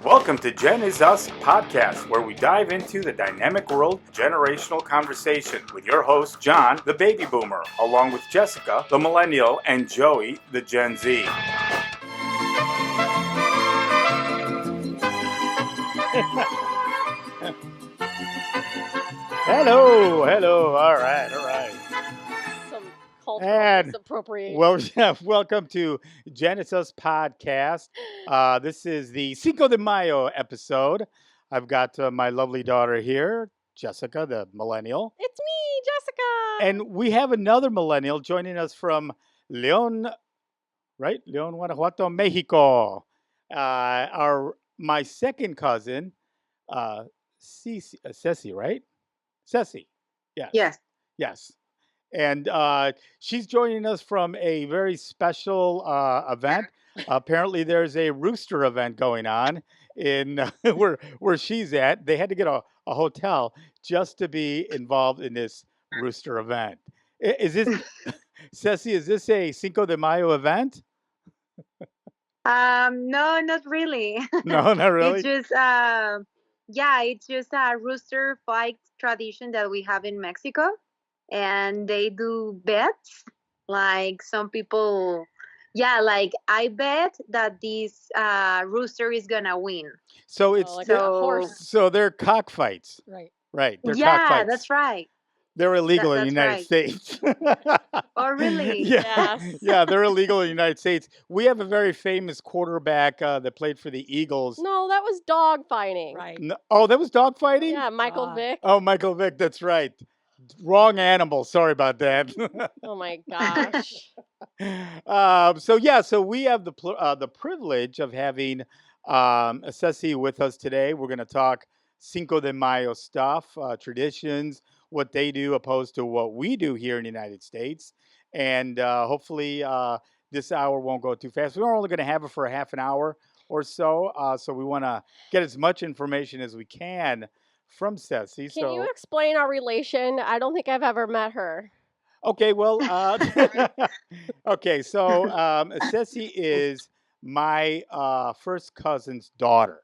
Welcome to Genizus podcast, where we dive into the dynamic world of generational conversation with your host, John, the baby boomer, along with Jessica, the millennial, and Joey, the Gen Z. Hello. All right. Some cultural And misappropriation. Welcome to Genizus podcast. This is the Cinco de Mayo episode. I've got my lovely daughter here, Jessica, the millennial. It's me, Jessica. And we have another millennial joining us from León, right? León, Guanajuato, Mexico. My second cousin, Ceci, right? Ceci. Yes. Yes. And she's joining us from a very special event. Apparently, there's a rooster event going on in where she's at. They had to get a hotel just to be involved in this rooster event. Is this, Ceci? Is this a Cinco de Mayo event? No, not really. No, not really. It's just a rooster fight tradition that we have in Mexico, and they do bets. Like some people, like I bet that this rooster is gonna win. So it's like a horse. So they're cockfights, Right. right? They're Yeah, cockfights. that's right. They're illegal in the That's United right. States. Oh, really? Yeah, Yes. yeah, they're illegal in the United States. We have a very famous quarterback that played for the Eagles. No, that was dog fighting. Right. Oh, that was dog fighting? Yeah, Michael God. Vick. Oh, Michael Vick, that's right. Wrong animal. Sorry about that. Oh my gosh. So we have the privilege of having Ceci with us today. We're going to talk Cinco de Mayo stuff, traditions, what they do opposed to what we do here in the United States. And hopefully this hour won't go too fast. We're only going to have it for a half an hour or so. So we want to get as much information as we can from Ceci. Can you explain our relation? I don't think I've ever met her. Okay, well, okay, so Ceci is my first cousin's daughter,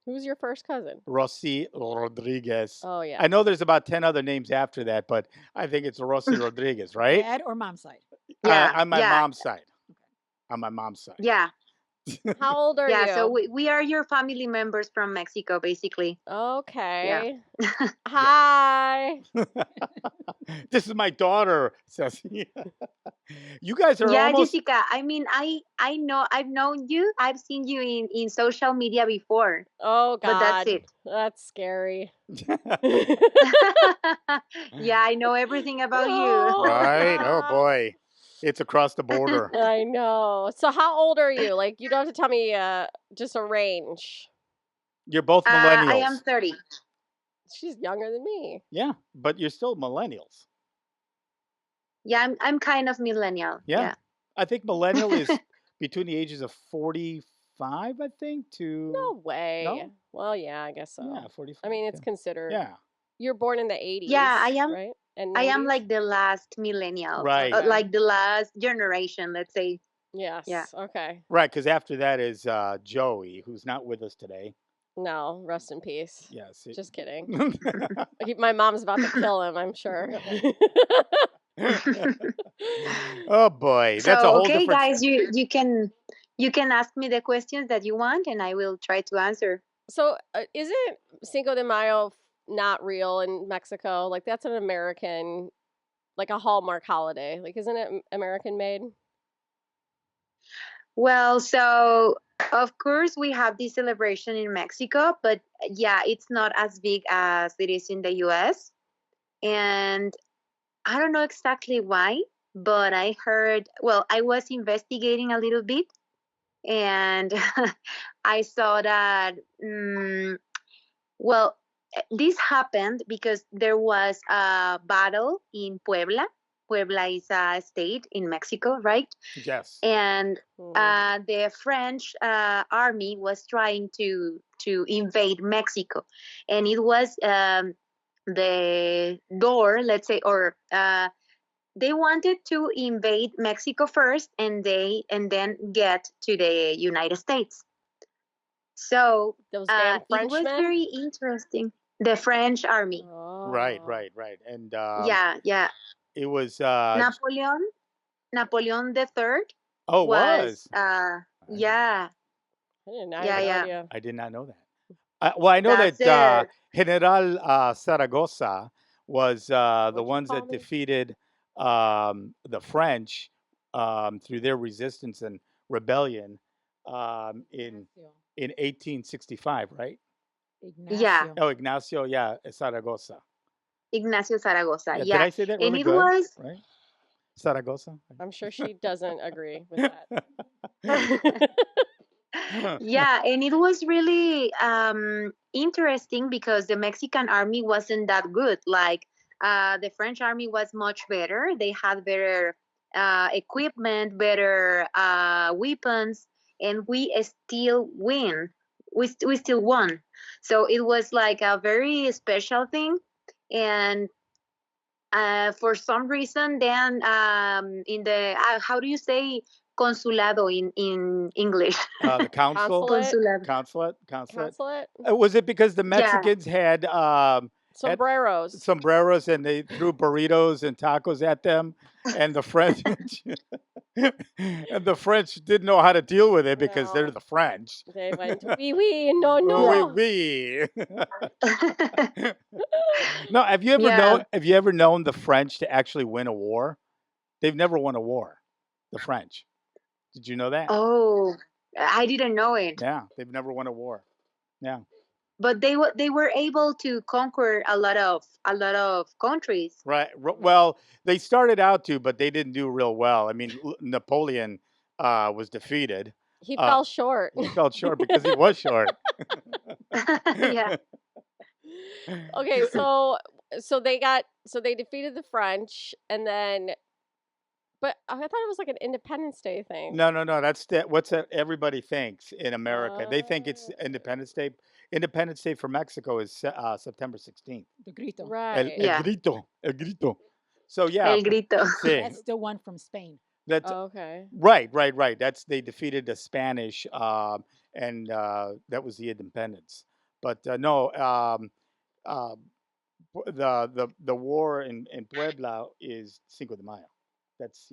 Who's your first cousin? Rosy Rodriguez. Oh yeah. I know there's about 10 other names after that, but I think it's Rosy Rodriguez, right? Dad or mom's side? Yeah, On my yeah. mom's side. On my mom's side. Yeah, How old are you? yeah. So we are your family members from Mexico, basically. Okay. Hi. This is my daughter, Ceci. You guys are Yeah, almost... Jessica. I mean, I know I've known you. I've seen you in social media before, Oh God. but that's it. That's scary. Yeah, I know everything about you. No. Right? Oh, boy. It's across the border. I know. So how old are you? Like, you don't have to tell me just a range. You're both millennials. I am 30. She's younger than me. Yeah, but you're still millennials. Yeah, I'm kind of millennial. Yeah. I think millennial is between the ages of 45, I think, to... No way. No? Well, yeah, I guess so. Yeah, 45. I mean, it's yeah. considered. Yeah. You're born in the 80s. Yeah, I am. Right? And I am 90s? like the last millennial. Right. Like the last generation, let's say. Yes. Yeah. Okay. Right, because after that is Joey, who's not with us today. No, rest in peace. Yes. Just kidding. My mom's about to kill him, I'm sure. Oh, boy. That's a So whole okay, different... guys, you can ask me the questions that you want, and I will try to answer. So, isn't Cinco de Mayo not real in Mexico? Like, that's an American, like a Hallmark holiday. Like, isn't it American made? Well, so of course we have this celebration in Mexico, but yeah, it's not as big as it is in the US. And I don't know exactly why, but I was investigating a little bit, and I saw that, this happened because there was a battle in Puebla. Puebla is a state in Mexico, right? Yes. And the French army was trying to invade Mexico, and it was the door, let's say, or they wanted to invade Mexico first, and then get to the United States. So Those damn it was Frenchmen. very interesting. The French army. Right, Oh. right, right. And Yeah. it was Napoleon the Third oh, it was was. yeah, I had no yeah. idea. I did not know that. Well, I know That's that it. General Zaragoza was the What'd you ones call that me? defeated the French through their resistance and rebellion in Ignacio. 1865, right? Yeah, Ignacio. Oh, Ignacio, yeah, Zaragoza. Ignacio Zaragoza. Yeah, did Yeah, I say that and really it good? was Right? Zaragoza. I'm sure she doesn't agree with that. yeah, and it was really interesting because the Mexican army wasn't that good. Like the French army was much better. They had better equipment, better weapons, and we still win. We still won. So it was like a very special thing. And for some reason, then in the how do you say consulado in English? The council, Consulate. Consulado. consulate. Consulate. Was it because the Yeah. Mexicans had Sombreros. sombreros and they threw burritos and tacos at them, and the French and the French didn't know how to deal with it because they're No. the French. They went, oui, no, Oui, no. oui. No, Yeah. have you ever known the French to actually win a war? They've never won a war. The French. Did you know that? Oh, I didn't know it. Yeah, they've never won a war. Yeah. But they were able to conquer a lot of countries. Right. Well, they started out to, but they didn't do real well. I mean, Napoleon was defeated. He fell short. He fell short because he was short. Yeah. Okay, so they defeated the French, and then, but I thought it was like an Independence Day thing. No, no, no. What's that everybody thinks in America. They think it's Independence Day. Independence Day for Mexico is September 16th. The grito. El Right. Yeah. grito. El grito. So yeah, El grito. sí, That's the one from Spain. that's Okay. right, right, right. That's they defeated the Spanish, and that was the independence. But no, uh, the war in Puebla is Cinco de Mayo. That's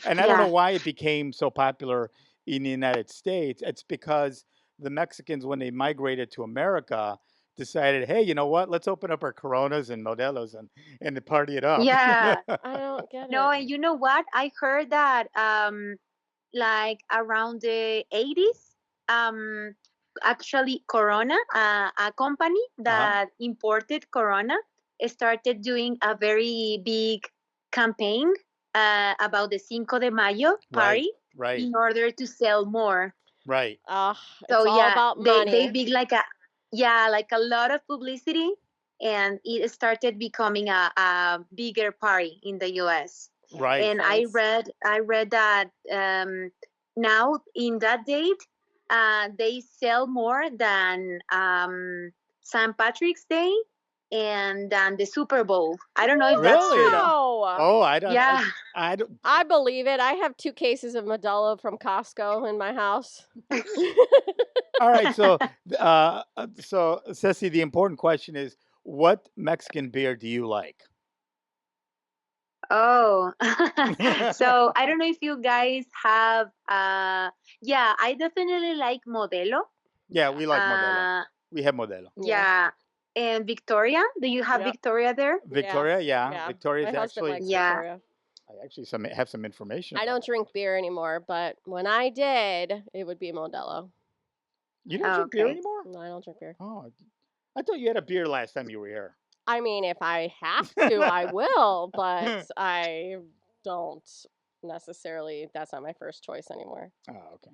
and I don't know Yeah. why it became so popular in the United States. It's because the Mexicans, when they migrated to America, decided, hey, you know what? Let's open up our Coronas and Modelos and party it up. Yeah. I don't get No, it. and you know what? I heard that like around the 80s, actually Corona, a company that imported Corona, started doing a very big campaign about the Cinco de Mayo Right, party right, in order to sell more. right. It's So all yeah, about they money. big like a lot of publicity, and it started becoming a bigger party in the US. Right. And Sense. I read that now in that date, they sell more than St. Patrick's Day and than the Super Bowl. I don't know if that's true Really? though. Wow. Oh, I don't. Yeah. I don't. I believe it. I have 2 cases of Modelo from Costco in my house. All right. So Ceci, the important question is, what Mexican beer do you like? Oh, so I don't know if you guys have, yeah, I definitely like Modelo. Yeah, we like Modelo. Uh, We have Modelo. yeah, and Victoria. Do you have Yep. Victoria there? Victoria, yeah. Yeah. Victoria is My husband actually. likes Yeah. Victoria. I actually have some information. I about don't it. drink beer anymore, but when I did, it would be Modelo. You don't drink beer Okay. anymore? No, I don't drink beer. Oh, I thought you had a beer last time you were here. I mean, if I have to, I will, but I don't necessarily. That's not my first choice anymore. Oh, okay.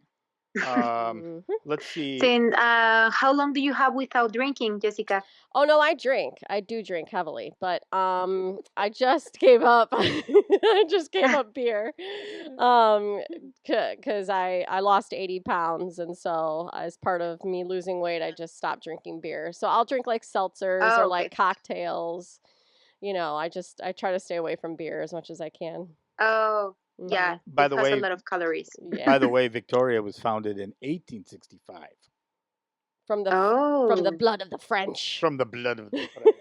Mhm. Let's see. Then, how long do you have without drinking, Jessica? Oh no, I drink. I do drink heavily, but I just gave up. I just gave up beer, because I lost 80 pounds, and so as part of me losing weight, I just stopped drinking beer. So I'll drink like seltzers Oh, or okay. like cocktails. I try to stay away from beer as much as I can. Oh, yeah. Mhm. By It the has a way, lot of calories. Yeah. by the way, Victoria was founded in 1865. from the Oh. blood of the French. From the blood of the French.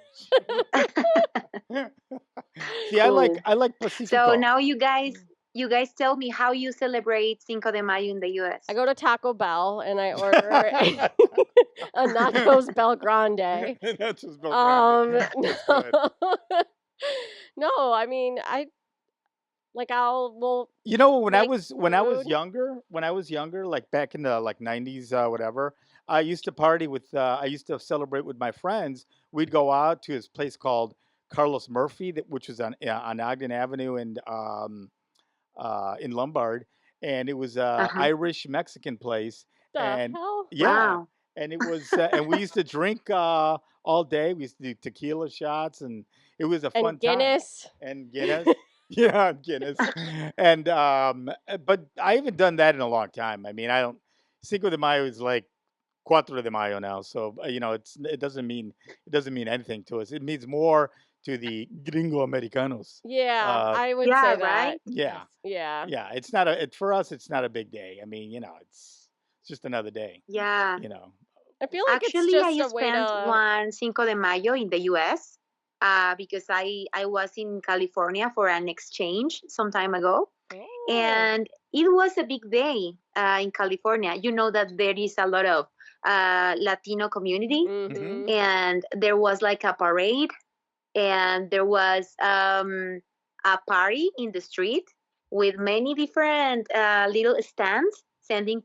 See, Cool. I like So Pacifico. now you guys tell me how you celebrate Cinco de Mayo in the US. I go to Taco Bell and I order a Nachos Bel Grande. Nachos Bel Grande. That's good. No, I mean we'll You know, when I make was food. younger, like back in the like 90s, whatever, I used to party with. I used to celebrate with my friends. We'd go out to this place called Carlos Murphy, which was on Ogden Avenue in Lombard, and it was a Uh-huh. Irish Mexican place. The And hell? yeah, Wow. and it was, and we used to drink all day. We used to do tequila shots, and it was a fun And Guinness. time. And Guinness, yeah, Guinness, and but I haven't done that in a long time. I mean, I don't. Cinco de Mayo is like Cuatro de Mayo now, so it doesn't mean anything to us. It means more to the Gringo Americanos. Yeah, I would Yeah, say that. right? Yeah, Yeah. yeah. It's not a. For us, it's not a big day. I mean, it's just another day. Yeah. You know. I feel like it's Actually, I just a way spent to one Cinco de Mayo in the US because I was in California for an exchange some time ago. Oh. And it was a big day in California. You know that there is a lot of Latino community, Mhm. and there was like a parade, and there was a party in the street with many different little stands selling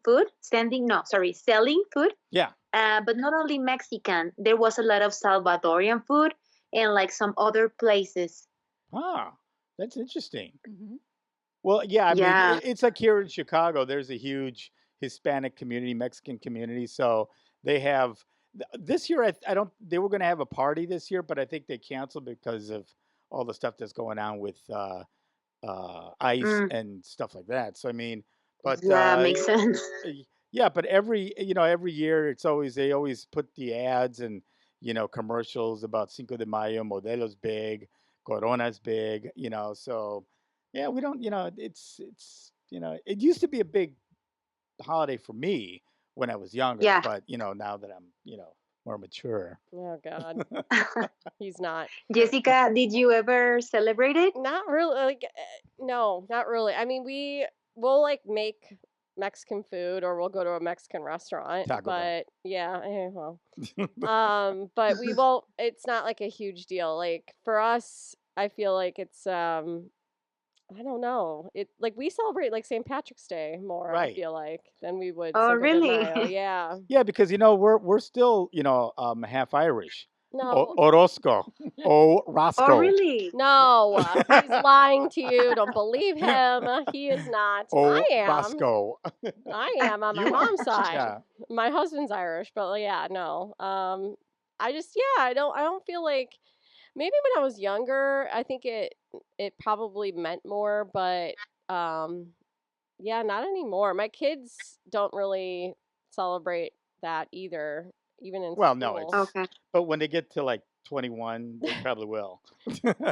food. Yeah. But not only Mexican, there was a lot of Salvadorian food and like some other places. Ah, that's interesting. Mm-hmm. Well, yeah. I mean, Yeah. it's like here in Chicago. There's a huge Hispanic community, Mexican community. So they have this year. I don't. They were going to have a party this year, but I think they canceled because of all the stuff that's going on with ICE Mm, and stuff like that. So I mean, but yeah, makes sense. yeah, but every year they always put the ads and commercials about Cinco de Mayo, Modelo's big, Corona's big, so yeah, we don't, it used to be a big holiday for me when I was younger, Yeah. but now that I'm, more mature. Oh God, he's not. Jessica, did you ever celebrate it? Not really. Like, no, not really. I mean, we'll like make Mexican food, or we'll go to a Mexican restaurant. Taco Bell. But yeah, well, but we won't. It's not like a huge deal. Like for us, I feel like it's I don't know. It like we celebrate like St. Patrick's Day more. I Right. feel like than we would Oh, Cinco de really? Mayo. Yeah. Yeah, because we're still half Irish. No. Orozco. Oh, Oh, Roscoe. really? No, he's lying to you. Don't believe him. He is not. Oh, I am. Roscoe. I am on my You are. mom's side. Yeah. My husband's Irish, but yeah, no. I just I don't feel like maybe when I was younger, I think it probably meant more, but yeah, not anymore. My kids don't really celebrate that either, even in Well, no, school. Okay. but when they get to like 21, they probably will.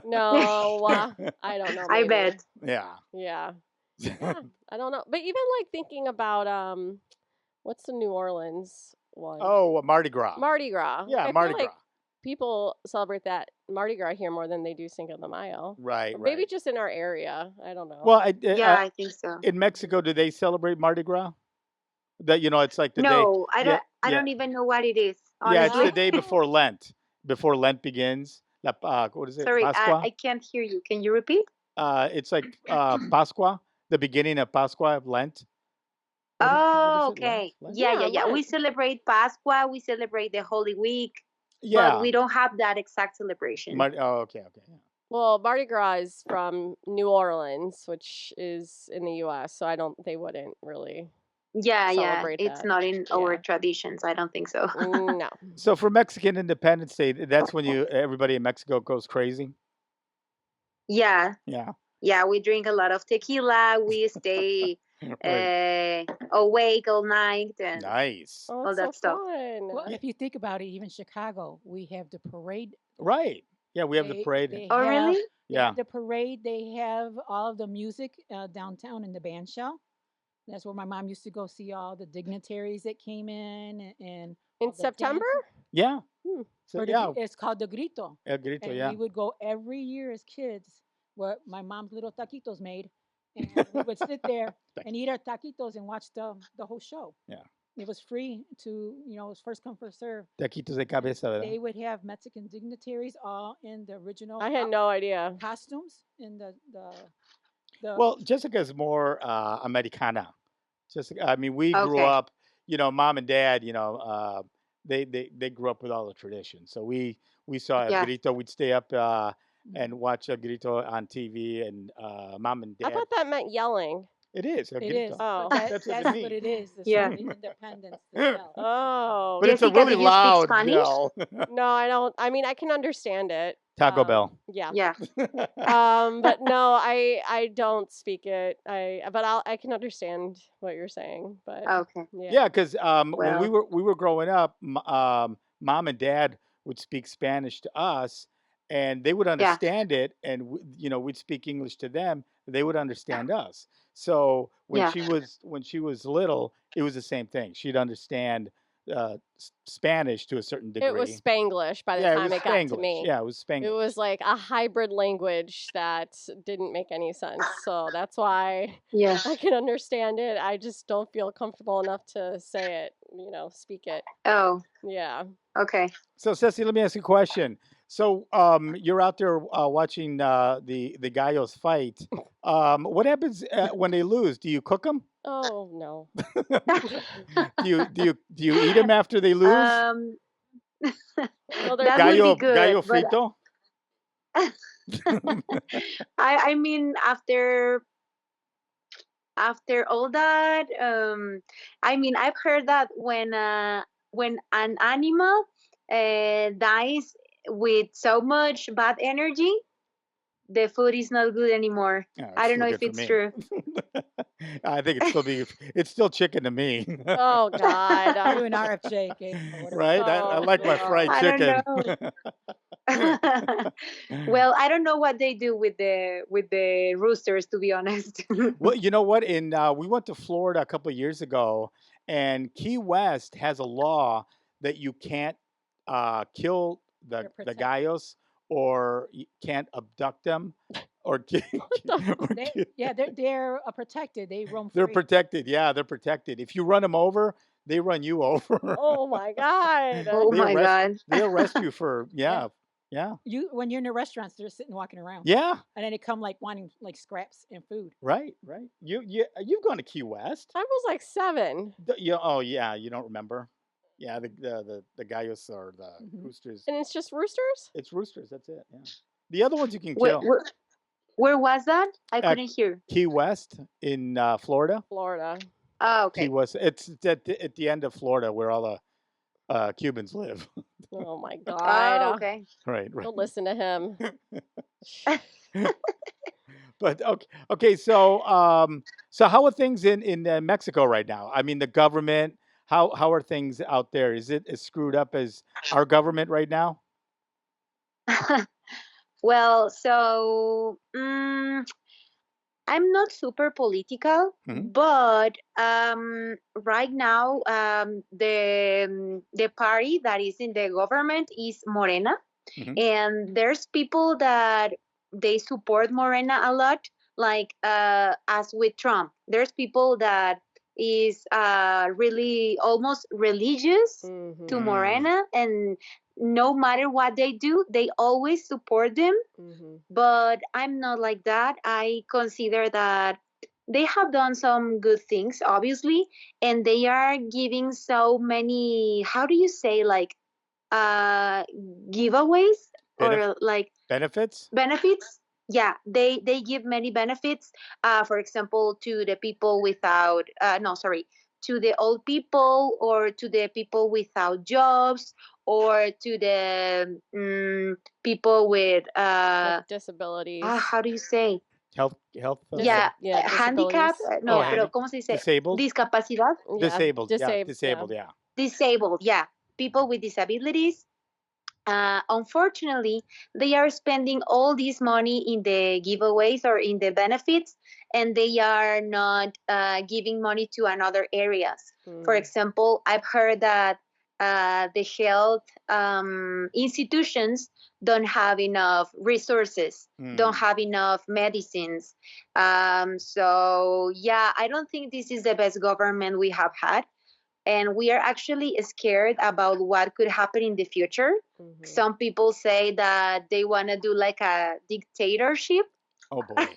No, I don't know. I Maybe. bet. Yeah. Yeah. Yeah, I don't know. But even like thinking about what's the New Orleans one? Oh, Mardi Gras. Mardi Gras. Yeah, I Mardi feel like Gras. people celebrate that Mardi Gras here more than they do Cinco de Mayo. Right, Or maybe right. just in our area. I don't know. Well, Yeah, I think so. in Mexico, do they celebrate Mardi Gras? That it's like the day. No, I Yeah, I yeah, don't even know what it is, yeah. It's the honestly. day before Lent. Before Lent begins. What is it? Sorry, Pascua. I can't hear you. Can you repeat? It's like Pascua, the beginning of Pascua of Lent. What Oh, is it? Lent? okay. Lent? Yeah, Yeah, yeah, yeah. We Lent. celebrate Pascua, we celebrate the Holy Week, but Yeah. we don't have that exact celebration. Oh, okay, okay. Yeah. Well, Mardi Gras is from New Orleans, which is in the U.S., so they wouldn't really Yeah, yeah. celebrate It's that. not in our Yeah. traditions. I don't think so. No. So for Mexican Independence Day, that's when everybody in Mexico goes crazy. Yeah, Yeah. yeah. We drink a lot of tequila. We stay Right. awake all night and Nice. Oh, all that's that so stuff. fun. Well, if you think about it, even Chicago, we have the parade. Right. Yeah, we have the They parade. they Oh, have really? Yeah. the parade. They have all of the music downtown in the band shell. That's where my mom used to go see all the dignitaries that came in and In September? Yeah. So yeah. It's called the grito. El grito, And yeah. we would go every year as kids, what my mom's little taquitos made, and we would sit there and eat our taquitos and watch the whole show. Yeah. It was free to, it was first come, first serve. Taquitos de cabeza, ¿verdad? They would have Mexican dignitaries all in the original I had no idea. costumes in the Well, Jessica's more Americana. Jessica, I mean, we grew Okay. up, mom and dad, they grew up with all the traditions. So we saw El Yeah. Grito. We'd stay up and watch El Grito on TV, and mom and I dad. thought that meant yelling. It is. El It Grito. is. Oh. But That's what that's it what it means. is. Yeah. The independence, the yell. Oh. But it's a Jessica, really do you speak loud Spanish? yell. No, I don't. I mean, I can understand it. Taco Bell. Yeah. Yeah. But no, I don't speak it. I can understand what you're saying. But Okay. Yeah, because when we Well, were growing up, mom and dad would speak Spanish to us, and they would yeah. understand it, and we'd speak English to them. They would understand us. So when Yeah. she was little, it was the same thing. She'd understand Spanish to a certain degree. it was Spanglish by the Yeah, it time was it got to Spanglish. me. Yeah, it was It Spanglish. was like a hybrid language that didn't make any sense. So that's why Yeah. I can understand it. I just don't feel comfortable enough to say it, speak it. Oh, Yeah. okay. So, Ceci, let me ask you a question. So, you're out there watching the gallos fight. What happens when they lose? Do you cook them? Oh no. do you eat them after they lose? Well, they're That would be Gallo good, but frito. I mean after all that, I mean I've heard that when an animal dies with so much bad energy, the food is not good anymore. Yeah, I it's don't still know good if for it's me. true. I think it's still chicken to me. Oh God. You and RFJ, okay, or whatever. Right? I Oh like my fried God. I don't chicken. know. Well, I don't know what they do with the roosters, to be honest. Well, you know what? We went to Florida a couple of years ago, and Key West has a law that you can't kill They're the protected. gallos, or you can't abduct them, or They're protected. They roam they're free. protected. Yeah, they're protected. If you run them over, they run you over. Oh my God. Oh my God. They arrest you for Yeah. yeah. When you're in the restaurants, they're sitting walking around. Yeah. And then they come like wanting like scraps and food. Right. You've gone to Key West. I was like 7. Oh yeah, you don't remember? Yeah, the gallos or the roosters. And it's just roosters? It's roosters. That's it. Yeah. The other ones you can Where, kill. where was that? I Uh, couldn't hear. Key West in Florida. Florida. Oh, Key okay. West. It's at the end of Florida where all the Cubans live. Oh my Oh, God. okay. Right. Don't listen to him. But okay. So how are things in Mexico right now? I mean, the government. How are things out there? Is it as screwed up as our government right now? Well, so I'm not super political, Mhm. but right now the party that is in the government is Morena, Mhm. and there's people that they support Morena a lot, like as with Trump. There's people that is really almost religious to Mm. Morena, and no matter what they do, they always support them. But I'm not like that. I consider that they have done some good things, obviously, and they are giving so many, how do you say, like giveaways or like Benefits? benefits. Yeah, they give many benefits, for example, to the people without no, sorry, to the old people, or to the people without jobs, or to the people with Like disabilities. how do you say, Health. yeah, handicap, disabilities. no, Yeah. pero ¿cómo se dice? Disabled. Discapacidad. Yeah. Disabled. Yeah. Disabled. Yeah. Disabled, yeah, people with disabilities. Unfortunately, they are spending all this money in the giveaways or in the benefits, and they are not giving money to another areas. For example, I've heard that the health institutions don't have enough resources, don't have enough medicines. So yeah, I don't think this is the best government we have had, and we are actually scared about what could happen in the future. Some people say that they want to do like a dictatorship. Oh boy, I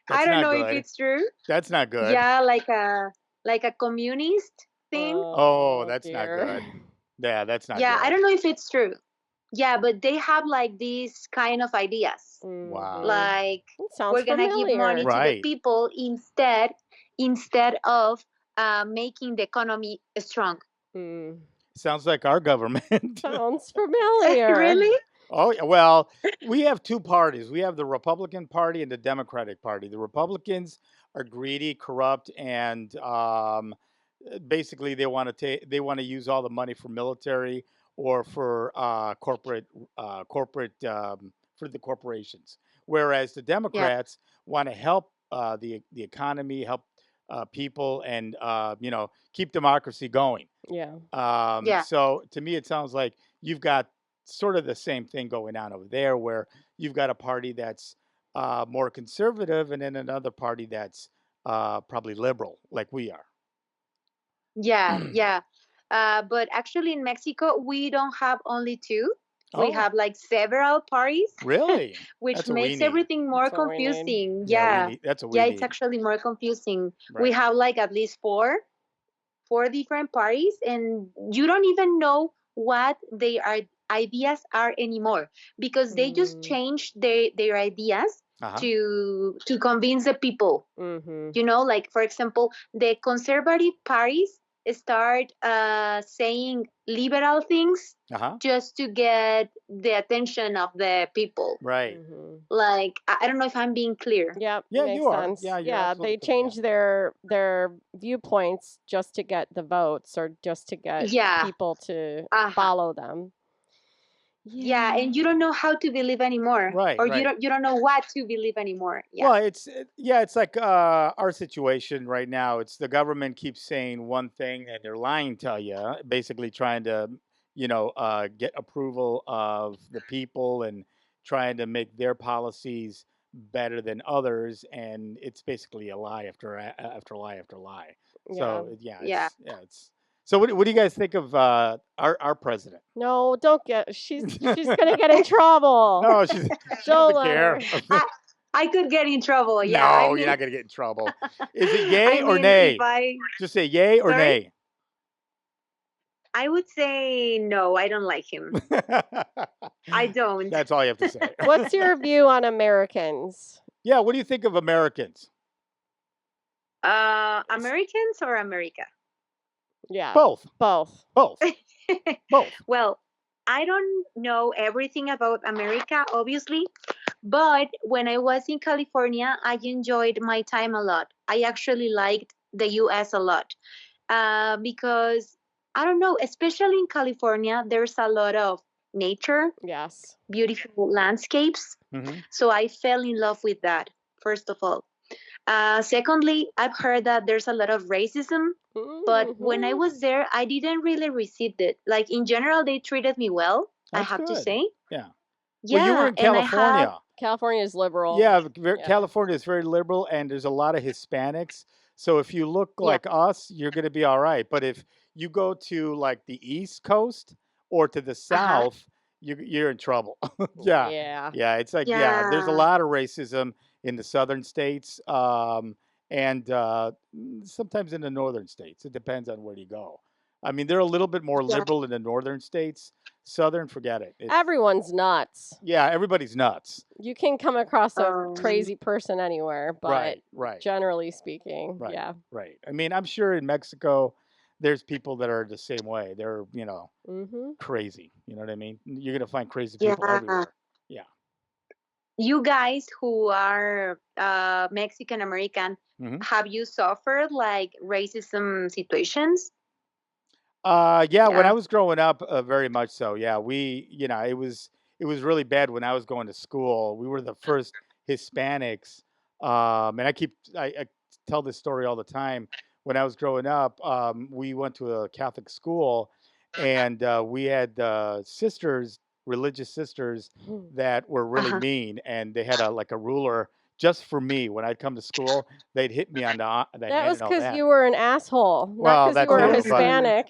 that's don't not know if good. it's true. That's not good. Yeah, like a communist thing. Oh, Oh that's not dear. good. Yeah, that's not Yeah, I good. don't know if it's true. Yeah, but they have like these kind of ideas. Wow. Like, It sounds we're gonna give money familiar. to the Right. people instead of making the economy strong. Mm. Sounds like our government. Sounds familiar. Really? Oh, yeah, well, we have two parties. We have the Republican Party and the Democratic Party. The Republicans are greedy, corrupt, and basically they want to use all the money for military or for corporate for the corporations. Whereas the Yeah. Democrats want to help the economy, help people, and keep democracy going. Yeah. Yeah. So to me, it sounds like you've got sort of the same thing going on over there, where you've got a party that's more conservative, and then another party that's probably liberal, like we are. Yeah. Yeah. But actually, in Mexico, we don't have only two. We Oh, have like several parties, really? which That's what we makes need. everything more That's what we need. confusing. Yeah, we Yeah. need. That's what we Yeah, it's need. actually more confusing. We Right. have like at least four different parties, and you don't even know what their ideas are anymore, because they just change their ideas Uh-huh. to convince the people. Like, for example, the conservative parties start saying liberal things Uh-huh. just to get the attention of the people. Right. Like, I don't know if I'm being clear. Yeah, Yeah, makes you are. sense. Yeah, you're Yeah, absolutely they correct. Yeah. change their viewpoints just to get the votes or just to get Yeah. people to Uh-huh. follow them. Yeah, and you don't know how to believe anymore. Right, Or right. you don't know what to believe anymore. Yeah. Well, it's like our situation right now. It's the government keeps saying one thing and they're lying to you, basically trying to, get approval of the people and trying to make their policies better than others, and it's basically a lie after lie after lie. Yeah. So Yeah. it's. So what do you guys think of our president? No, don't get. She's gonna get in trouble. No, she Don't doesn't let care. her. I could get in trouble. Yeah. No, you're not gonna get in trouble. Is it yay I or mean, nay? if I Just say yay or Sorry? nay. I would say no, I don't like him. I don't. That's all you have to say. What's your view on Americans? Yeah, what do you think of Americans? Americans or America? Yeah, Both. both. Both. Both. Well, I don't know everything about America, obviously, but when I was in California, I enjoyed my time a lot. I actually liked the US a lot because, I don't know, especially in California, there's a lot of nature, Yes. beautiful landscapes. So I fell in love with that, first of all. Secondly, I've heard that there's a lot of racism, but when I was there, I didn't really receive it. Like, in general, they treated me well, I That's have to good. say. Yeah. Yeah, Well, you were in and I have, California. California is liberal. Yeah, Yeah. California is very liberal, and there's a lot of Hispanics. So if you look yeah, like us, you're going to be all right. But if you go to like the East Coast or to the uh-huh, South, you're in trouble. Yeah, Yeah. yeah. It's like there's a yeah, lot of racism in the southern states, and sometimes in the northern states. It depends on where you go. I mean, they're a little bit more yeah, liberal in the northern states. Southern, forget it. Everyone's nuts. Yeah, everybody's nuts. You can come across a um, crazy person anywhere, but Right. generally speaking, Right, yeah. right. I mean, I'm sure in Mexico, there's people that are the same way. They're, crazy. You know what I mean? You're gonna find crazy people yeah. everywhere. Yeah. You guys who are Mexican American, hmm have you suffered like racism situations? Yeah. When I Yeah. was growing up, very much so. Yeah, it was really bad when I was going to school. We were the first Hispanics, and I tell this story all the time. When I was growing up, we went to a Catholic school, and we had sisters, religious sisters, that were really Uh-huh. mean, and they had a like a ruler just for me. When I'd come to school, they'd hit me on the That hand was and all because that. you were an asshole, not Well, because you that were a too, but Oh. Hispanic.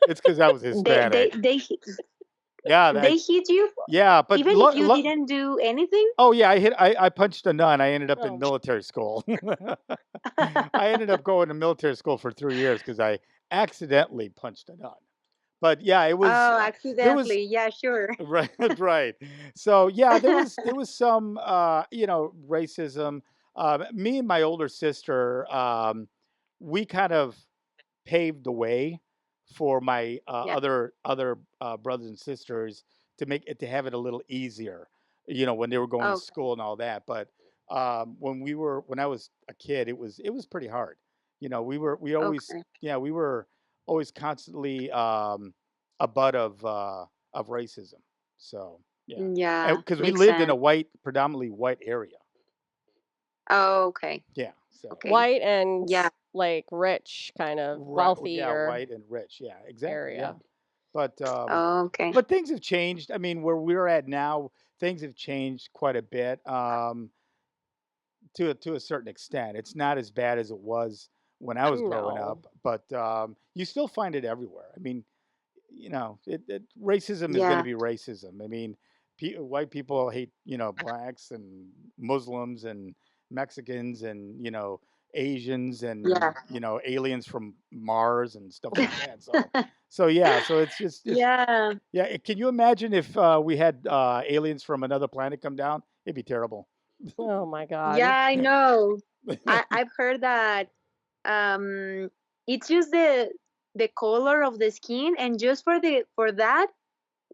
it's because I was They they Hispanic. they hit- Yeah, they hit you yeah, but even if you didn't do anything. oh yeah, I punched a nun. I ended up in Oh, military school. I ended up going to military school for 3 years because I accidentally punched a nun. But yeah, it was Oh, there was accidentally. Yeah, sure. right, right. So yeah, there was some racism. Me and my older sister, we kind of paved the way for my Yeah. other brothers and sisters to make it to have it a little easier. When they were going to Okay. school and all that. But when I was a kid, it was pretty hard. We always Okay. yeah we were always constantly a butt of racism. So yeah, Yeah, because we makes lived in sense. a predominantly white area. Oh, okay. Yeah. So Okay. white and Yeah. like rich, kind of right, yeah, wealthier white and rich. Yeah, exactly. Yeah, area. but Oh, okay. but things have changed. I mean, where we're at now, things have changed quite a bit. To a certain extent, it's not as bad as it was when I was growing No. up, but you still find it everywhere. I mean, racism is going to Yeah. be racism. I mean, white people hate blacks and Muslims and Mexicans and Asians and Yeah. aliens from Mars and stuff like that. So yeah, so it's just Yeah. yeah. Can you imagine if we had aliens from another planet come down? It'd be terrible. Oh my God. Yeah, I know. I've heard that um it's just the color of the skin, and just for that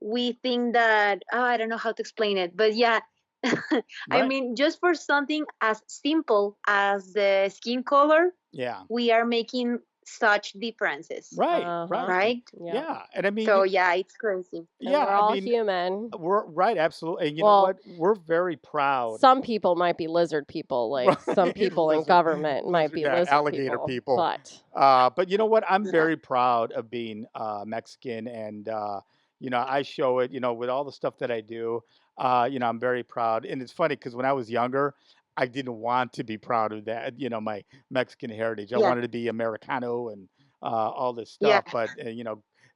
we think that, oh, I don't know how to explain it, but yeah. I Right? mean, just for something as simple as the skin color, Yeah. we are making such differences, Right. Uh-huh. Right. right? Yeah. Yeah. And I mean, So yeah, it's crazy. And yeah. we're I all mean, human. we're right. Absolutely. And you know Well, what? We're very proud. some people might be lizard people, like some Right. people in government might be Yeah, lizard alligator people. but But you know what? I'm Yeah. very proud of being Mexican, and I show it. With all the stuff that I do. I'm very proud, and it's funny because when I was younger, I didn't want to be proud of that. My Mexican heritage. I Yeah. wanted to be Americano and all this Yeah. stuff, but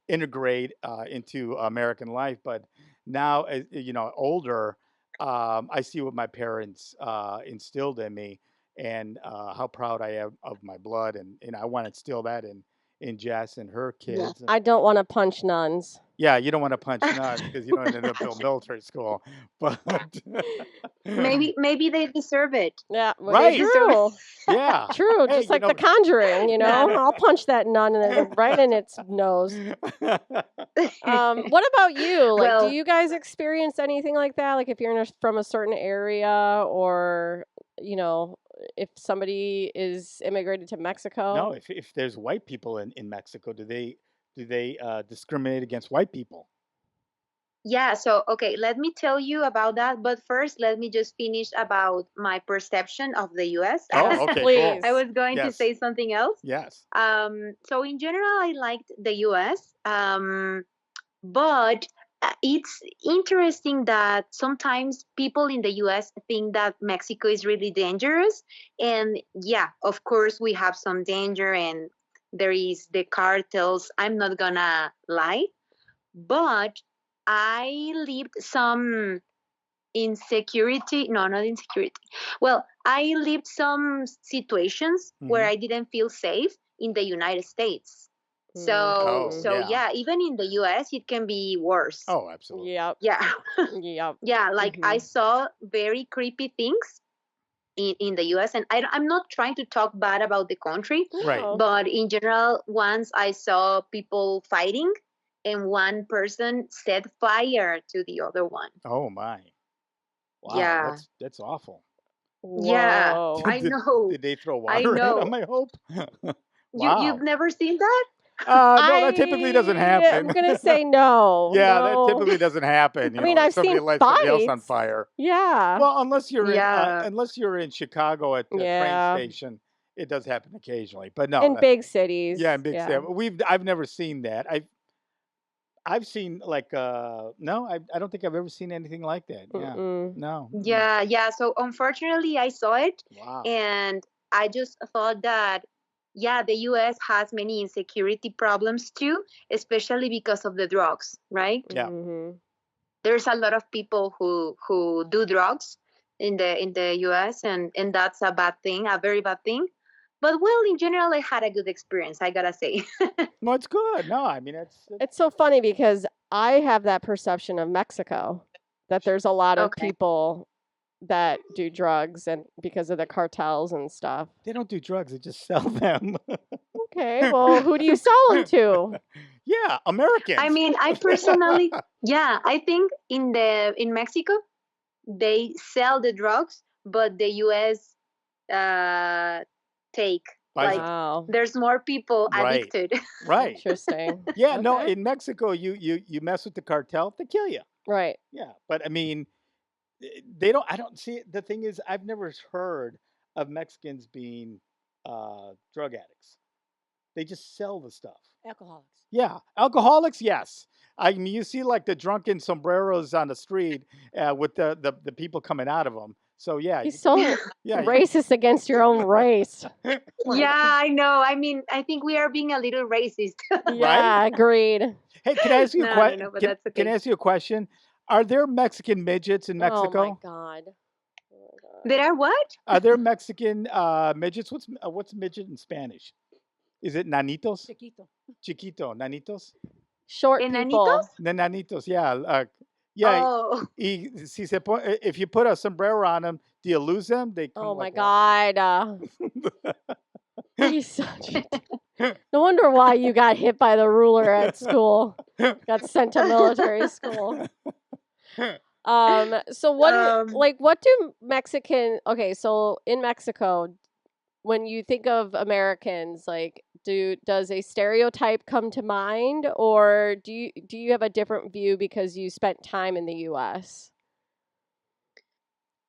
integrate into American life. But now, as older, I see what my parents instilled in me, and how proud I am of my blood, and I want to instill that in Jess and her Yeah. kids. I don't want to punch nuns. Yeah, you don't want to punch nuts because you don't end up in military school, but Maybe they deserve it. Yeah, well, right, true. yeah, True, hey, just like The Conjuring, Yeah. I'll punch that nun right in its nose. What about you? Like, do Well, you guys experience anything like that? Like, if you're from a certain area, or if somebody is immigrated to Mexico? no, if there's white people in Mexico, do they discriminate against white people? yeah, so okay, let me tell you about that. But first, let me just finish about my perception of the US. Yes, Oh, okay, cool. please. I was going to Yes, say something else. yes, So in general, I liked the US. But it's interesting that sometimes people in the US think that Mexico is really dangerous. And yeah, of course, we have some danger, and there is the cartels. I'm not gonna lie. But I lived some insecurity. No, not insecurity. Well, I lived some situations where hmm I didn't feel safe in the United States. So Oh, Mhm. so yeah. yeah, even in the US it can be worse. Oh, absolutely. Yep. Yeah. Yep. Yeah, like I Mhm. saw very creepy things in the US, and I'm not trying to talk bad about the country, Right. No. but in general, once I saw people fighting, and one person set fire to the other one. Oh my. Wow, Yeah. that's awful. Yeah, Whoa. I Did know. did they throw I water at know. him? I hope. You've Wow. never seen that? No, that typically doesn't I'm happen. gonna say no. Yeah, that No. typically doesn't happen. I mean, I've Somebody seen lights somebody else on fights. fire. Yeah. Well, unless you're Yeah. in Chicago at the train Yeah. station, it does happen occasionally. But no, In big cities. yeah, in big Yeah. city. I've never seen that. I've seen like no, I don't think I've ever seen anything like that. Yeah. Mm-mm. No. Yeah. So unfortunately, I saw it, Wow. and I just thought that, yeah, the U.S. has many insecurity problems too, especially because of the drugs, right? Yeah. Mm-hmm. There's a lot of people who do drugs in the U.S., and that's a bad thing, a very bad thing. But well, in general, I had a good experience, I gotta say. No, it's good. No, I mean It's so funny because I have that perception of Mexico that there's a lot of Okay. people that do drugs and because of the cartels and stuff. they don't do drugs; they just sell them. Okay, well, who do you sell them to? Yeah, Americans. I mean, I personally, yeah, I think in Mexico they sell the drugs, but the U.S. Take Buys like them. Wow, there's more people Right. addicted. Right. interesting. Yeah. No, Okay. in Mexico, you mess with the cartel, they kill you. Right. Yeah, but I mean, they don't. I don't see it. The thing is, I've never heard of Mexicans being drug addicts. They just sell the stuff. Alcoholics. Yeah, alcoholics. Yes, I mean you see like the drunken sombreros on the street with the people coming out of them. So yeah, He's so yeah. racist against your own race. Yeah, I know. I mean, I think we are being a little racist. Yeah, agreed. Hey, can I ask you a No, question? but that's Can I okay. ask you a question? Are there Mexican midgets in Oh my Mexico? god. Oh my god. There are what? Are there Mexican midgets? What's midget in Spanish? Is it nanitos? Chiquito. Chiquito, nanitos? Short Enanitos? people. Nanitos, yeah. Yeah, Oh, if you put a sombrero on them, do you lose them? They come Oh my like walking. god. He's such a No wonder why you got hit by the ruler at school. Got sent to military school. So what do okay, so in Mexico, when you think of Americans, like does a stereotype come to mind, or do you have a different view because you spent time in the US?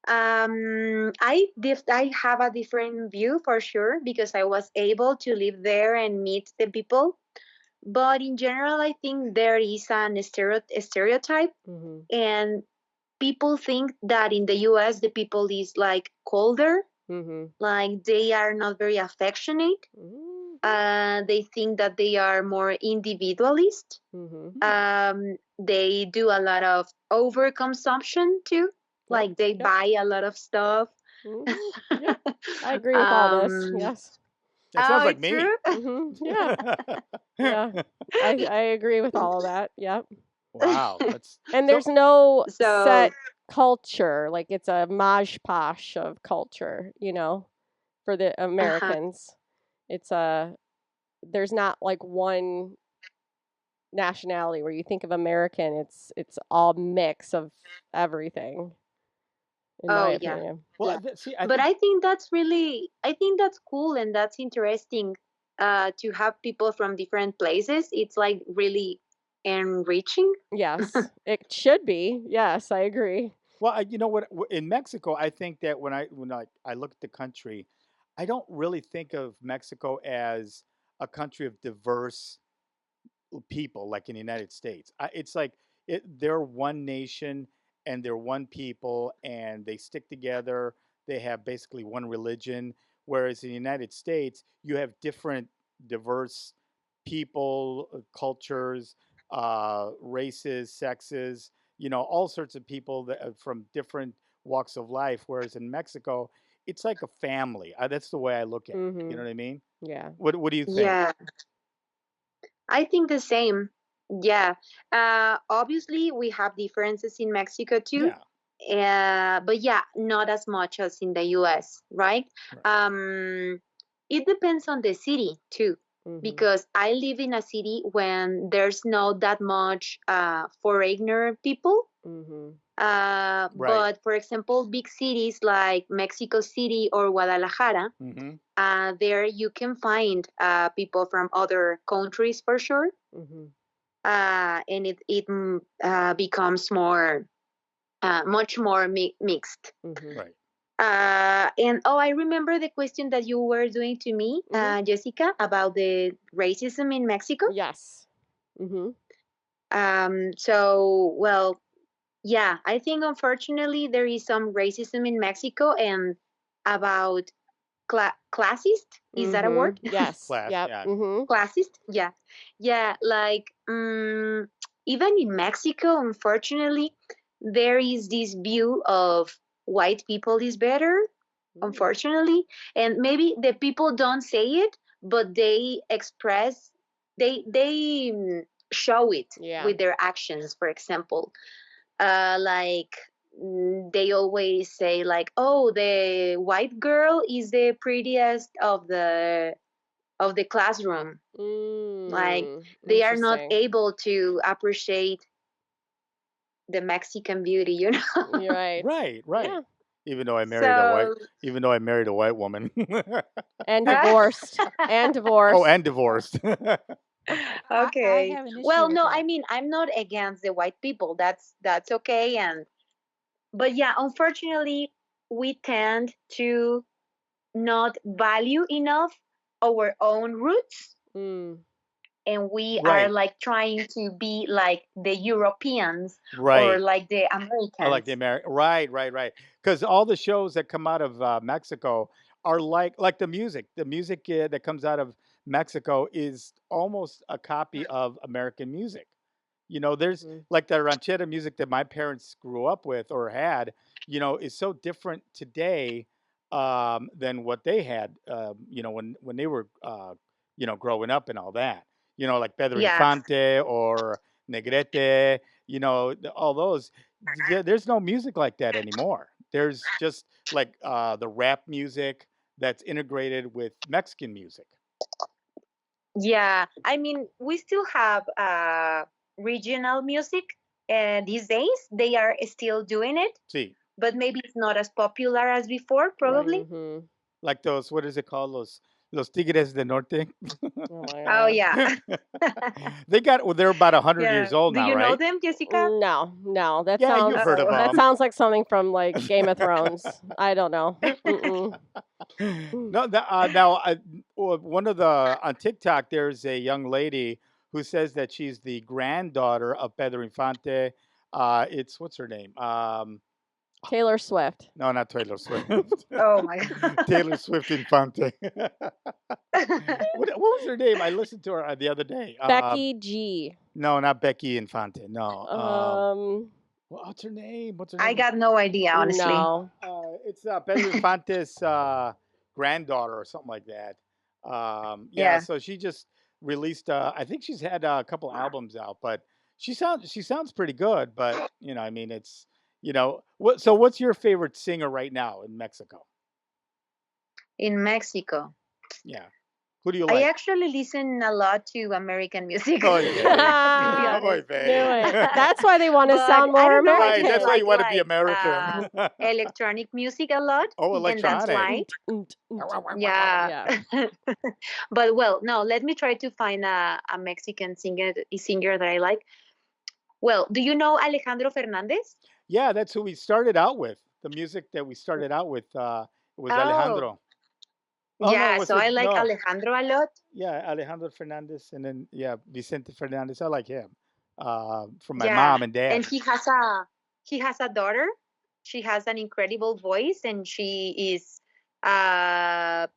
I have a different view for sure because I was able to live there and meet the people. But in general, I think there is a stereotype, Mm-hmm. and people think that in the US the people is like colder, Mm-hmm. like they are not very affectionate. They think that they are more individualist. Mm-hmm. They do a lot of overconsumption too, like they buy a lot stuff. Yeah, I agree with all this. Yes. That sounds Oh, like it's me. true. Yeah. Yeah. I agree with all of that. Yep. Wow, that's And so. there's no So set culture, like it's a mosh posh of culture, for the Americans. It's there's not like one nationality where you think of American, it's all mix of everything, in my oh yeah, opinion. Well, yeah. see, I But think I think that's cool and that's interesting. To have people from different places, it's like really enriching. Yes, it should be. Yes, I agree. well, you know what? In Mexico, I think that when I look at the country, I don't really think of Mexico as a country of diverse people like in the United States. It's like they're one nation and they're one people and they stick together. They have basically one religion. Whereas in the United States, you have different diverse people, cultures, races, sexes, all sorts of people from different walks of life. Whereas in Mexico, it's like a family. That's the way I look at it. You know Mhm. what I mean? Yeah. What do you think? Yeah, I think the same. Yeah. Obviously, we have differences in Mexico too. Yeah. But yeah, not as much as in the US, right? Right. It depends on the city too, Mhm. because I live in a city when there's not that much foreigner people. Mhm. Right. But for example, big cities like Mexico City or Guadalajara, Mm-hmm. there you can find people from other countries for sure, Mhm. and it becomes more much more mixed. Mhm. Right. And oh, I remember the question that you were doing to me, Mhm. Jessica, about the racism in Mexico. Yes. Mhm. So, well, yeah, I think unfortunately there is some racism in Mexico and about classist. Is that a word? Yes. Class, Yep. yeah. Classist? Yeah. Yeah, like even in Mexico, unfortunately, there is this view of white people is better, unfortunately, and maybe the people don't say it, but they express, they show it Yeah. with their actions. For example, like they always say like, oh, the white girl is the prettiest of the classroom. Like they are not Interesting. able to appreciate the Mexican beauty, you know. You're right. Right, right. Yeah. Even though I married a white, So even though I married a white woman. And divorced. And Oh, divorced. and divorced. I okay. have an issue Well, with no, I that. mean I'm not against the white people. That's okay. And but yeah, unfortunately, we tend to not value enough our own roots, Mm. and we are Right, like trying to be like the Europeans or right. like the I like the Americans. American. Right, right, right. Because all the shows that come out of Mexico are like the music. The music that comes out of Mexico is almost a copy of American music. You know, there's Mhm. like the ranchera music that my parents grew up with or had. You know, is so different today than what they had. You know, when they were growing up and all that. You know, like Pedro Yeah. Infante or Negrete. You know, all those there's no music like that anymore. There's just like the rap music that's integrated with Mexican music. Yeah, I mean, we still have regional music, and these days they are still doing it, See, but maybe it's not as popular as before, right. probably. Mhm. Like those, what is it called? Los Tigres del Norte. Oh my Oh, god. yeah. Well, they're about 100 Yeah. years old Do now, you know right? them, Jessica? No, no. That Yeah, you've sounds heard of Oh. that them. sounds like something from like Game of Thrones. I don't know. Mm-mm. Mm. No, now one of the on TikTok, there's a young lady who says that she's the granddaughter of Pedro Infante. It's what's her name? Taylor Swift. No, not Taylor Swift. Oh my Taylor Swift Infante. God. What was her name? I listened to her the other day. Becky G. No, not Becky Infante. No. Um What's her name? What's her I name? got no idea, honestly. no. It's Pedro Infante's granddaughter or something like that. Yeah, Yeah. so she just released. I think she's had a couple albums out, but she sounds pretty good. But I mean, it's what. So, what's your favorite singer right now in Mexico? In Mexico. Yeah, who do you I like? actually listen a lot to American music, Oy vey, to be oy honest. Knew vey. it. That's why they want to But sound I more don't know, I Right, just that's why American. you want to be American. electronic music a lot Oh, and dance electronic. light. Yeah. Yeah. But well, no, let me try to find a Mexican singer that I like. Well, do you know Alejandro Fernandez? Yeah, that's who we started out with. The music that we started out with was Oh, Alejandro. Oh no, yeah. was So it I like no? Alejandro a lot. Yeah, Alejandro Fernandez, and then yeah, Vicente Fernandez. I like him from my Yeah. mom and And dad. he has a daughter. She has an incredible voice, and uh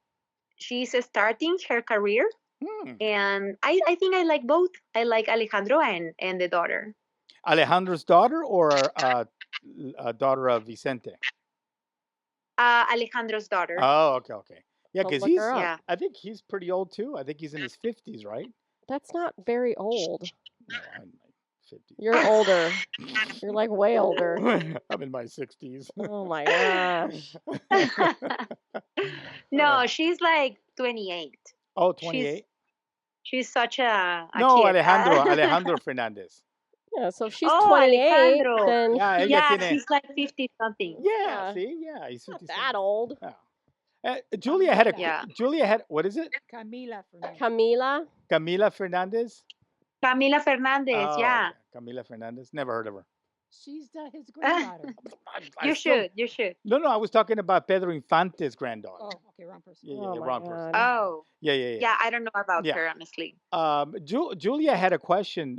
she's starting her career. Hmm. And I think I like both. I like Alejandro and the daughter. Alejandro's daughter or a daughter of Vicente? Alejandro's daughter. Oh, okay, okay. Yeah, I'll because look her he's. up. Yeah. I think he's pretty old too. I think he's in his 50s, right? That's not very old. No, I'm in my 50s. You're older. You're like way older. I'm in my 60s. Oh my gosh. No, she's like 28. Oh, She's 28? she's such a No, kid. Alejandro Fernandez. Yeah, so if she's Oh, 28, Alejandro. then Yeah, ella Yeah, tiene. he's like 50 something. Yeah, yeah, see, yeah, he's not 57. that old. Yeah. Julia had a. Camila. Yeah. Julia had. What is it? Camila Fernandez. Camila. Camila Fernandez. Camila Fernandez, Oh, yeah. okay. Camila Fernandez. Never heard of her. She's his granddaughter. You should. You should. No, I was talking about Pedro Infante's granddaughter. Oh, okay, wrong person. Yeah, Oh my wrong person. God. Oh. Yeah. Yeah, I don't know about Yeah. her, honestly. Julia had a question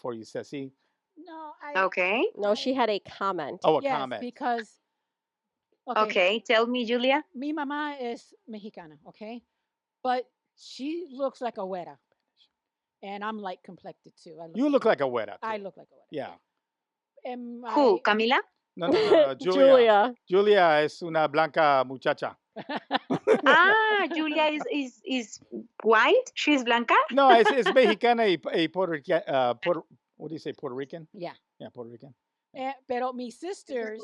for you, Ceci. No, Okay. No, she had a comment. Oh, a yes, comment. because okay, Okay. Tell me, Julia. mi mamá es mexicana, okay, but she looks like a güera, and I'm light complected too. You look like a güera. I too. look like a güera. Yeah. And Who? Camila? No, Julia. Julia. Julia es una blanca muchacha. Ah, Julia is white. She's blanca. No, es mexicana y Puerto Rican. What do you say, Puerto Rican? Yeah. Yeah, Puerto Rican. Pero mis sisters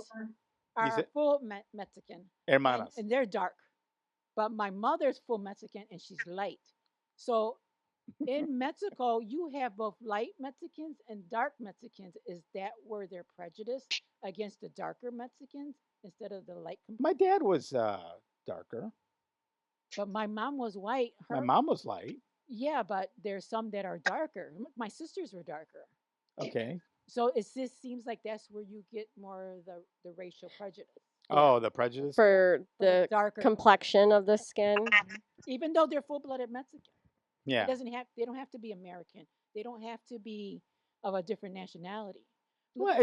are full Mexican. Hermanas. And they're dark. But my mother's full Mexican and she's light. So in Mexico, you have both light Mexicans and dark Mexicans. Is that where they're prejudiced against the darker Mexicans instead of the light? My dad was darker. But my mom was white. My mom was light. Yeah, but there's some that are darker. My sisters were darker. Okay. So it just seems like that's where you get more of the racial prejudice. Oh, the prejudice? For the darker complexion of the skin. Even though they're full-blooded Mexican. Yeah. They don't have to be American. They don't have to be of a different nationality. Well,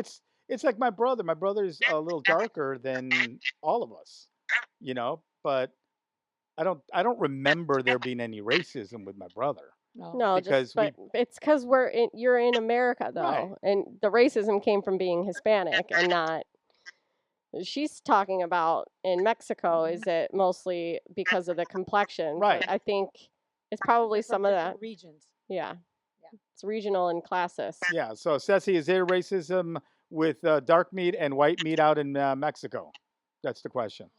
it's like my brother. My brother's a little darker than all of us, but I don't remember there being any racism with my brother. No, because it's because you're in America though, Right. and the racism came from being Hispanic and not. She's talking about in Mexico. Is it mostly because of the complexion? Right. But I think it's probably some of that. Regions. Yeah. It's regional and classist. Yeah. So, Ceci, is there racism with dark meat and white meat out in Mexico? That's the question.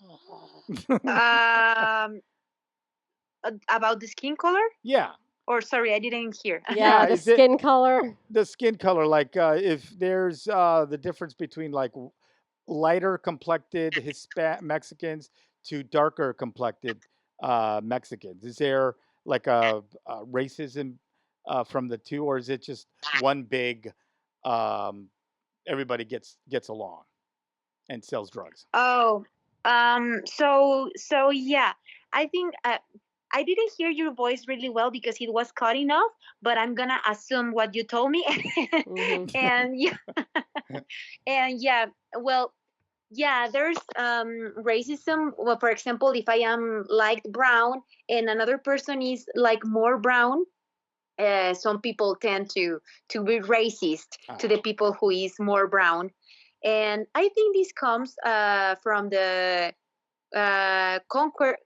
About the skin color? Yeah. Or sorry, I didn't hear. Yeah, the skin color. The skin color, like if there's the difference between like lighter complected Mexicans to darker complected Mexicans. Is there like a racism from the two, or is it just one big everybody gets along and sells drugs? Oh, so yeah, I think I didn't hear your voice really well because it was cutting off, but I'm gonna assume what you told me. And yeah, and yeah, well, yeah, there's racism. Well, for example, if I am like brown and another person is like more brown, some people tend to be racist to the people who is more brown, and I think this comes from the conquer.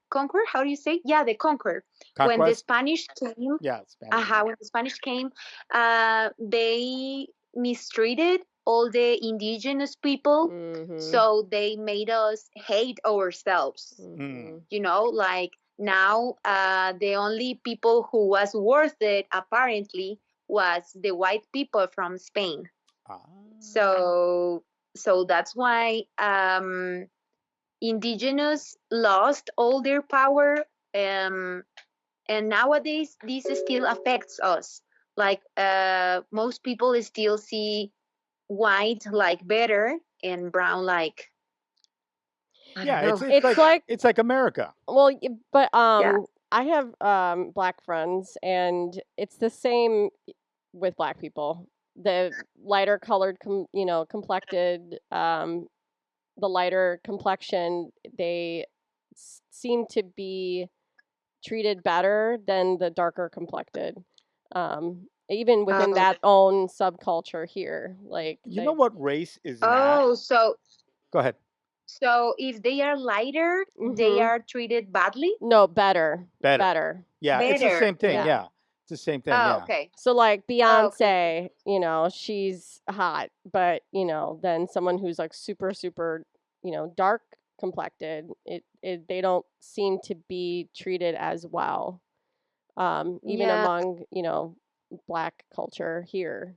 How do you say? Yeah, the conquer. Conquest? When the Spanish came. Yeah, Spanish. When the Spanish came, they mistreated all the indigenous people, so they made us hate ourselves. Like now, the only people who was worth it apparently was the white people from Spain. So that's why indigenous lost all their power, and nowadays this still affects us. Like most people still see white like better and brown like. Yeah, it's like America. Well, but I have black friends, and it's the same with black people. The lighter colored, complected, the lighter complexion, they seem to be treated better than the darker complected. Even within that own subculture here, like you know what race is so go ahead. So if they are lighter, they are treated badly? No, better. Yeah, better. It's the same thing. Yeah. It's the same thing. Oh, okay. So like Beyonce, she's hot, but then someone who's like super, super, dark complected, they don't seem to be treated as well. Even among, black culture here.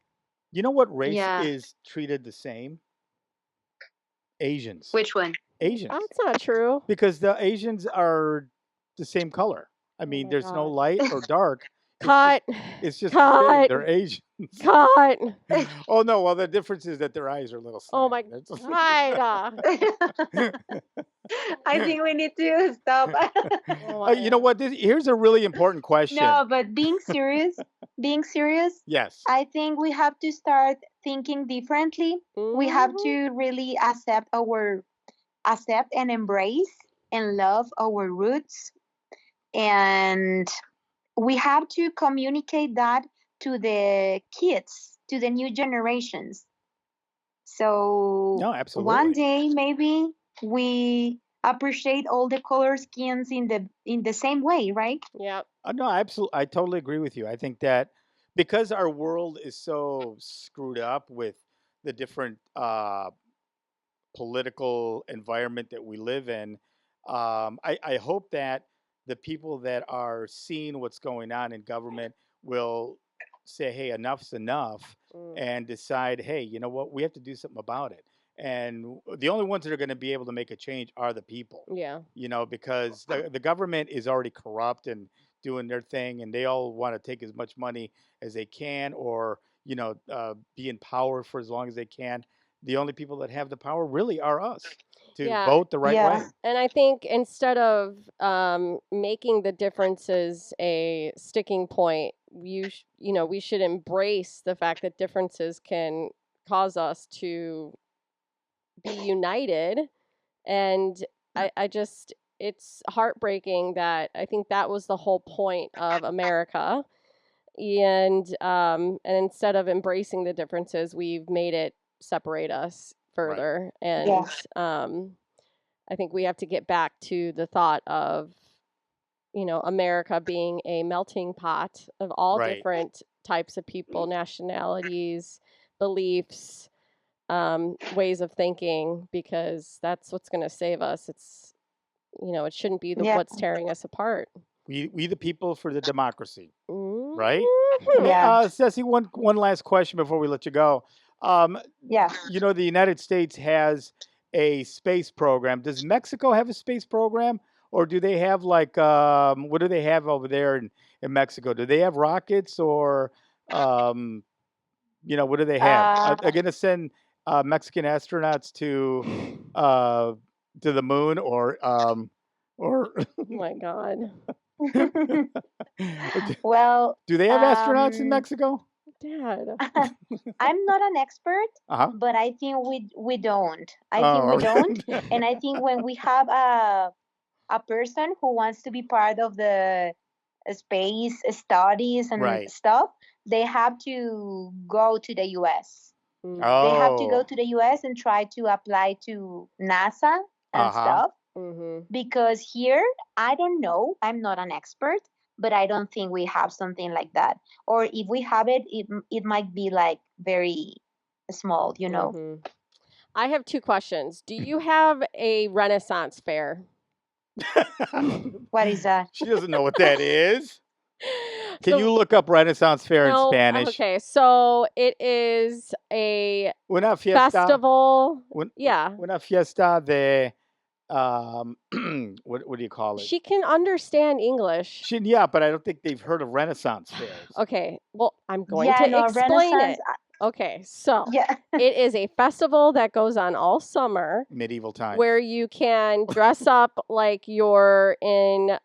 You know what race is treated the same? Asians. Which one? Asians. That's not true. Because the Asians are the same color. I mean, there's no light or dark. Cut. It's just the same. Cut. They're Asian. Cut. Oh no! Well, the difference is that their eyes are a little Oh slanted. my That's- God. I think we need to stop. Oh my You know God. what? Here's a really important question. No, but being serious, Yes. I think we have to start thinking differently. We have Mhm. to really accept and embrace and love our roots, and we have to communicate that to the kids, to the new generations. So No, one absolutely. day maybe we appreciate all the color skins in the same way, right? Yep. No, I totally agree with you. I think that because our world is so screwed up with the different political environment that we live in, I hope that the people that are seeing what's going on in government will say, hey, enough's enough, Mm. and decide, hey, you know what, we have to do something about it. And the only ones that are going to be able to make a change are the people, Yeah. because the government is already corrupt and doing their thing, and they all want to take as much money as they can, or be in power for as long as they can. The only people that have the power really are us to Yeah. vote the right Yeah. way. And I think instead of making the differences a sticking point, we should embrace the fact that differences can cause us to be united. And I just, it's heartbreaking that I think that was the whole point of America. And instead of embracing the differences, we've made it separate us Right. further. Yeah. And I think we have to get back to the thought of, America being a melting pot of all Right. different types of people, nationalities, beliefs, ways of thinking, because that's what's going to save us. It shouldn't be Yeah. what's tearing us apart. We the people for the democracy, right? Mhm. Hey, Yeah. Ceci, one last question before we let you go. Um, Yeah. the United States has a space program. Does Mexico have a space program, or do they have like what do they have over there in Mexico? Do they have rockets, or um, what do they have? Are Uh, they going to send Mexican astronauts to the moon, or Oh my God. well, do they have astronauts in Mexico? Dad. I'm not an expert, Uh-huh. but I think we don't. I think Oh, we don't, and I think when we have a person who wants to be part of the space studies and right. stuff, they have to go to the US. Mm. They have to go Oh, to the US and try to apply to NASA and uh-huh. stuff. Mhm. Because here, I don't know, I'm not an expert, but I don't think we have something like that. Or if we have it, it might be like very small, Mhm. I have two questions. Do you have a Renaissance fair? What is that? She doesn't know what that is. Can So you look up Renaissance Fair in no, Spanish? okay. So it is a Una fiesta. festival. Yeah. Una fiesta de what do you call it? She can understand English. Yeah, but I don't think they've heard of Renaissance fairs. Okay. Well, I'm going Yeah, to no, explain Renaissance. it. Okay. So Yeah. it is a festival that goes on all summer Medieval times. where you can dress up like you're in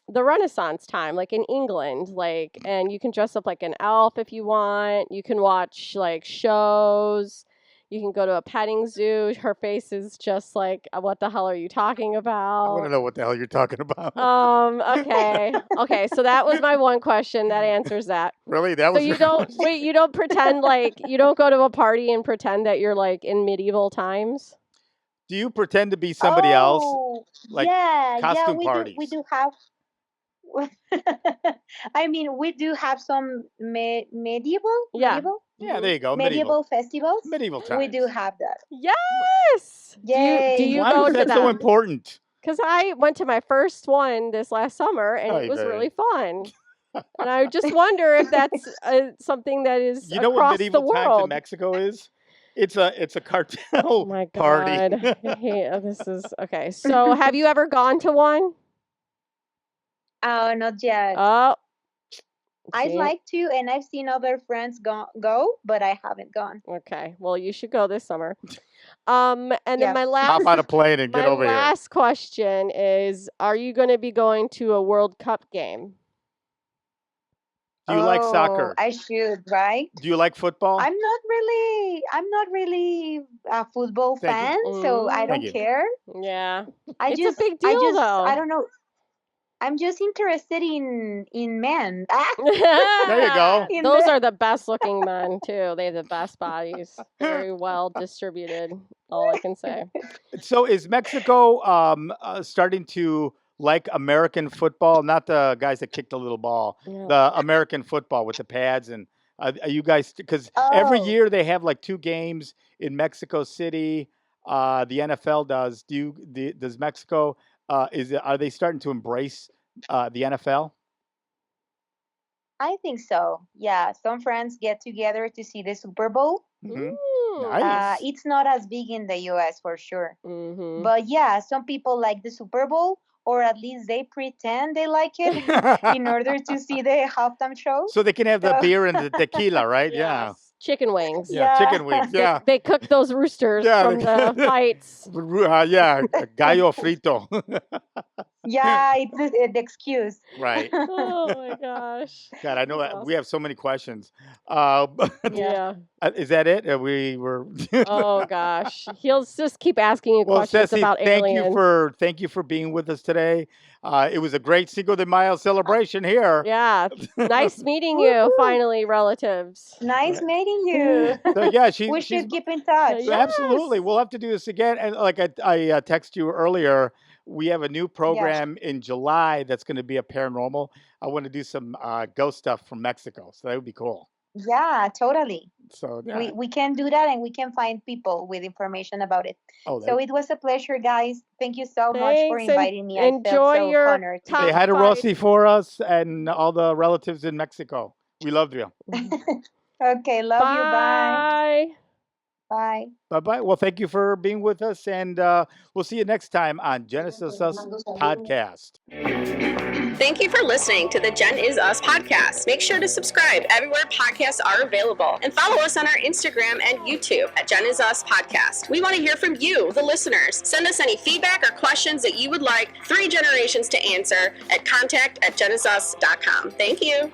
the Renaissance time, like in England, and you can dress up like an elf if you want. You can watch like shows. You can go to a petting zoo. Her face is just like, what the hell are you talking I want to about? know what the hell you're talking about. Okay. Okay, so that was my one question. That answers that. Really? That So was you your don't question? wait, you don't pretend like you don't go to a party and pretend that you're like in medieval times? Do you pretend to be somebody else? Oh, Like yeah, costume we parties? do have. I mean, we do have some Yeah. Yeah, Mhm. there you go. medieval festivals. Medieval We do times. have that. Yes. Do Yay! you Why go was to that so them? important? Because I went to my first one this last summer and it Oy was vey. really fun. And I just wonder if that's something that is You know what across the medieval times in world. Mexico is? It's a Oh cartel my party. God. I hate this is okay. So have you ever gone to one? Oh, not yet. Oh, I'd like to, and I've seen other friends go, but I haven't gone. Okay, well, you should go this summer. And then my hop on a plane and get over here. My last question is: are you going to be going to a World Cup game? Do you like soccer? I should, right? Do you like football? I'm not really a football fan, so I don't care. Yeah, it's a big deal, though. I don't know. I'm just interested in men. There you go. Those are the best looking men too. They have the best bodies. Very well distributed. All I can say. So is Mexico starting to like American football? Not the guys that kick the little ball. Yeah. The American football with the pads and are you guys? Because every year they have like 2 games in Mexico City. The NFL does. Does Mexico? Are they starting to embrace the NFL? I think so. Yeah, some friends get together to see the Super Bowl. Mm-hmm. Nice. It's not as big in the U.S. for sure. Mm-hmm. But yeah, some people like the Super Bowl, or at least they pretend they like it in order to see the halftime show. So they can have the beer and the tequila, right? Yes. Yeah. Chicken wings. Yeah, chicken wings. Yeah. They cook those roosters from the fights. Yeah, gallo frito. Yeah, it's an excuse. Right. Oh my gosh. God, I know that we have so many questions. Yeah. Is that it? We were. Oh gosh, he'll just keep asking you questions Ceci, about aliens. Thank you for being with us today. It was a great Cinco de Mayo celebration here. Yeah, nice meeting you. Finally, relatives. Nice meeting you. So yeah, we should keep in touch. Yes. Absolutely, we'll have to do this again. And like I texted you earlier, we have a new program in July that's going to be a paranormal. I want to do some ghost stuff from Mexico, so that would be cool. Yeah, totally. So we can do that, and we can find people with information about it. So it was a pleasure, guys. Thank you so much for inviting me. Enjoy I felt so your honored. Say hi to Rossi for us and all the relatives in Mexico. We love you. Okay, love you. Bye. Bye. Bye-bye. Well, thank you for being with us, and we'll see you next time on Genesis Us Podcast. Thank you for listening to the Gen Is Us podcast. Make sure to subscribe everywhere podcasts are available and follow us on our Instagram and YouTube at Gen Is Us Podcast. We want to hear from you, the listeners. Send us any feedback or questions that you would like 3 generations to answer at contact@genisus.com. Thank you.